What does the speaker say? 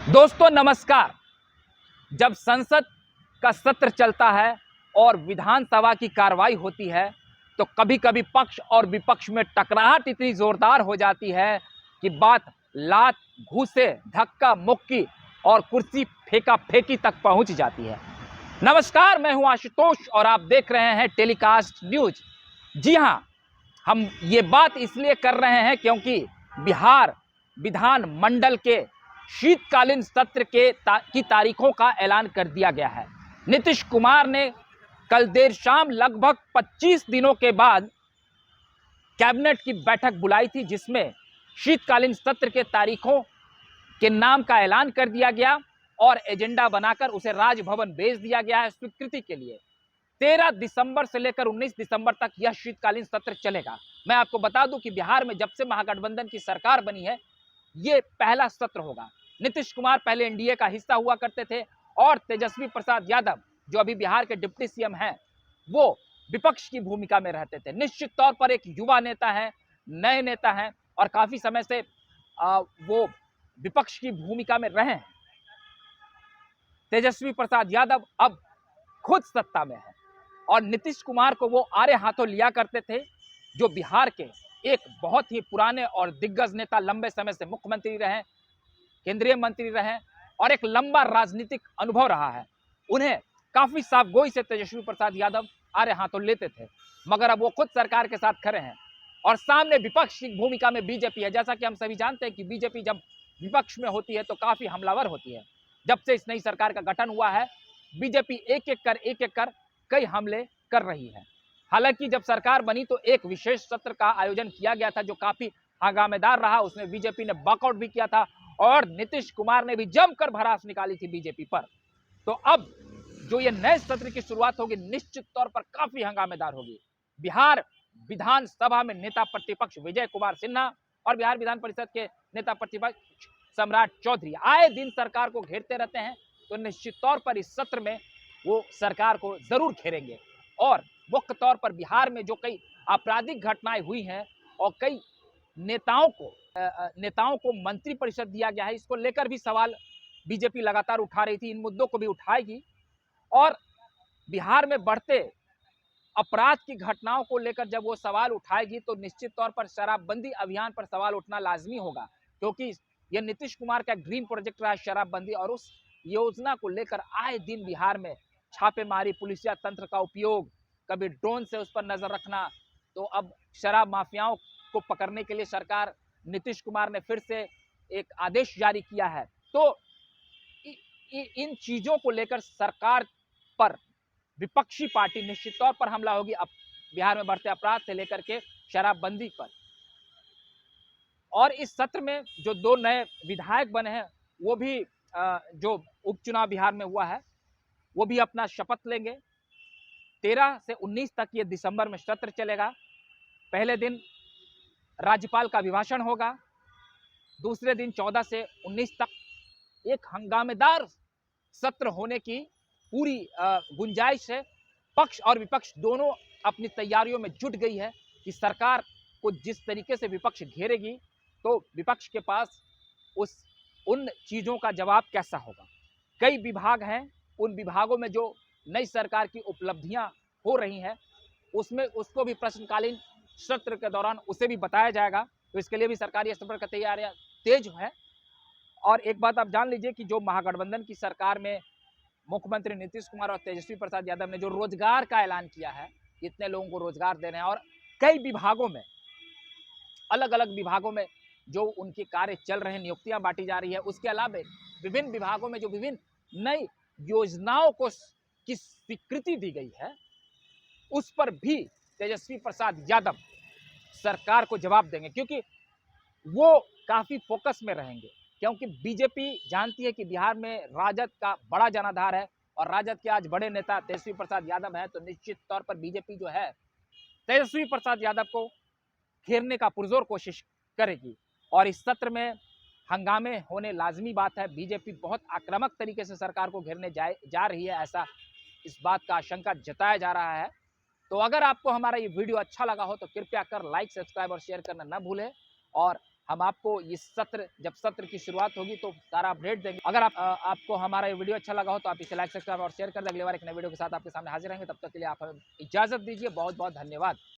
दोस्तों नमस्कार। जब संसद का सत्र चलता है और विधानसभा की कार्रवाई होती है तो कभी कभी पक्ष और विपक्ष में टकराहट इतनी जोरदार हो जाती है कि बात लात घूसे धक्का मुक्की और कुर्सी फेंका फेंकी तक पहुंच जाती है। नमस्कार, मैं हूं आशुतोष और आप देख रहे हैं टेलीकास्ट न्यूज। जी हां, हम ये बात इसलिए कर रहे हैं क्योंकि बिहार विधान मंडल के शीतकालीन सत्र की तारीखों का ऐलान कर दिया गया है। नीतीश कुमार ने कल देर शाम लगभग 25 दिनों के बाद कैबिनेट की बैठक बुलाई थी, जिसमें शीतकालीन सत्र के तारीखों के नाम का ऐलान कर दिया गया और एजेंडा बनाकर उसे राजभवन भेज दिया गया है स्वीकृति के लिए। 13 दिसंबर से लेकर 19 दिसंबर तक यह शीतकालीन सत्र चलेगा। मैं आपको बता दूं कि बिहार में जब से महागठबंधन की सरकार बनी है, ये पहला सत्र होगा। नीतीश कुमार पहले एनडीए का हिस्सा हुआ करते थे और तेजस्वी प्रसाद यादव, जो अभी बिहार के डिप्टी सीएम हैं, वो विपक्ष की भूमिका में रहते थे। निश्चित तौर पर एक युवा नेता है, नए नेता हैं और काफी समय से वो विपक्ष की भूमिका में रहे हैं। तेजस्वी प्रसाद यादव अब खुद सत्ता में है और नीतीश कुमार को वो आड़े हाथों लिया करते थे, जो बिहार के एक बहुत ही पुराने और दिग्गज नेता, लंबे समय से मुख्यमंत्री रहे, केंद्रीय मंत्री रहे और एक लंबा राजनीतिक अनुभव रहा है। उन्हें काफी साफगोई से तेजस्वी प्रसाद यादव आड़े हाथों लेते थे, मगर अब वो खुद सरकार के साथ खड़े हैं और सामने विपक्ष की भूमिका में बीजेपी है। जैसा कि हम सभी जानते हैं कि बीजेपी जब विपक्ष में होती है तो काफी हमलावर होती है। जब से इस नई सरकार का गठन हुआ है, बीजेपी एक एक कर कई हमले कर रही है। हालांकि जब सरकार बनी तो एक विशेष सत्र का आयोजन किया गया था जो काफी हंगामेदार रहा। उसमें बीजेपी ने वॉकआउट भी किया था और नीतीश कुमार ने भी जमकर भड़ास निकाली थी बीजेपी पर। तो अब जो ये नए सत्र की शुरुआत होगी, निश्चित तौर पर काफी हंगामेदार होगी। बिहार विधानसभा में नेता प्रतिपक्ष विजय कुमार सिन्हा और बिहार विधान परिषद के नेता प्रतिपक्ष सम्राट चौधरी आए दिन सरकार को घेरते रहते हैं, तो निश्चित तौर पर इस सत्र में वो सरकार को जरूर घेरेंगे। और मुख्य तौर पर बिहार में जो कई आपराधिक घटनाएं हुई हैं और कई नेताओं को मंत्री परिषद दिया गया है, इसको लेकर भी सवाल बीजेपी लगातार उठा रही थी। इन मुद्दों को भी उठाएगी और बिहार में बढ़ते अपराध की घटनाओं को लेकर जब वो सवाल उठाएगी तो निश्चित तौर पर शराबबंदी अभियान पर सवाल उठना लाजमी होगा, क्योंकि यह नीतीश कुमार का ड्रीम प्रोजेक्ट रहा है शराबबंदी। और उस योजना को लेकर आए दिन बिहार में छापेमारी, पुलिसिया तंत्र का उपयोग, कभी ड्रोन से उस पर नजर रखना। तो अब शराब माफियाओं को पकड़ने के लिए सरकार, नीतीश कुमार ने फिर से एक आदेश जारी किया है। तो इन चीजों को लेकर सरकार पर विपक्षी पार्टी निश्चित तौर पर हमला होगी। अब बिहार में बढ़ते अपराध से लेकर के शराबबंदी पर। और इस सत्र में जो दो नए विधायक बने हैं, वो भी जो उपचुनाव बिहार में हुआ है, वो भी अपना शपथ लेंगे। 13 से 19 तक ये दिसंबर में सत्र चलेगा। पहले दिन राज्यपाल का अभिभाषण होगा, दूसरे दिन 14 से 19 तक एक हंगामेदार सत्र होने की पूरी गुंजाइश है। पक्ष और विपक्ष दोनों अपनी तैयारियों में जुट गई है कि सरकार को जिस तरीके से विपक्ष घेरेगी तो विपक्ष के पास उन चीजों का जवाब कैसा होगा। कई विभाग हैं, उन विभागों में जो नई सरकार की उपलब्धियां हो रही हैं, उसमें उसको भी प्रश्नकालीन सत्र के दौरान उसे भी बताया जाएगा। तो इसके लिए भी सरकारी स्तर पर तैयारियां तेज है। और एक बात आप जान लीजिए कि जो महागठबंधन की सरकार में मुख्यमंत्री नीतीश कुमार और तेजस्वी प्रसाद यादव ने जो रोजगार का ऐलान किया है, इतने लोगों को रोजगार दे रहे हैं और कई विभागों में, अलग अलग विभागों में जो उनके कार्य चल रहे हैं, नियुक्तियां बांटी जा रही है। उसके अलावा विभिन्न विभागों में जो विभिन्न नई योजनाओं को की स्वीकृति दी गई है, उस पर भी तेजस्वी प्रसाद यादव सरकार को जवाब देंगे, क्योंकि वो काफी फोकस में रहेंगे। क्योंकि बीजेपी जानती है कि बिहार में राजद का बड़ा जनाधार है और राजद के आज बड़े नेता तेजस्वी प्रसाद यादव हैं। तो निश्चित तौर पर बीजेपी जो है तेजस्वी प्रसाद यादव को घेरने का पुरजोर कोशिश करेगी और इस सत्र में हंगामे होने लाजमी बात है। बीजेपी बहुत आक्रामक तरीके से सरकार को घेरने जा रही है, ऐसा इस बात का आशंका जताया जा रहा है। तो अगर आपको हमारा ये वीडियो अच्छा लगा हो तो कृपया कर लाइक, सब्सक्राइब और शेयर करना न भूलें और हम आपको इस सत्र, जब सत्र की शुरुआत होगी तो सारा अपडेट देंगे। अगर आपको हमारा ये वीडियो अच्छा लगा हो तो आप इसे लाइक, सब्सक्राइब और शेयर कर दें। अगली बार एक नए वीडियो के साथ आपके सामने हाजिर रहेंगे, तब तक के लिए आप हमें इजाजत दीजिए। बहुत बहुत धन्यवाद।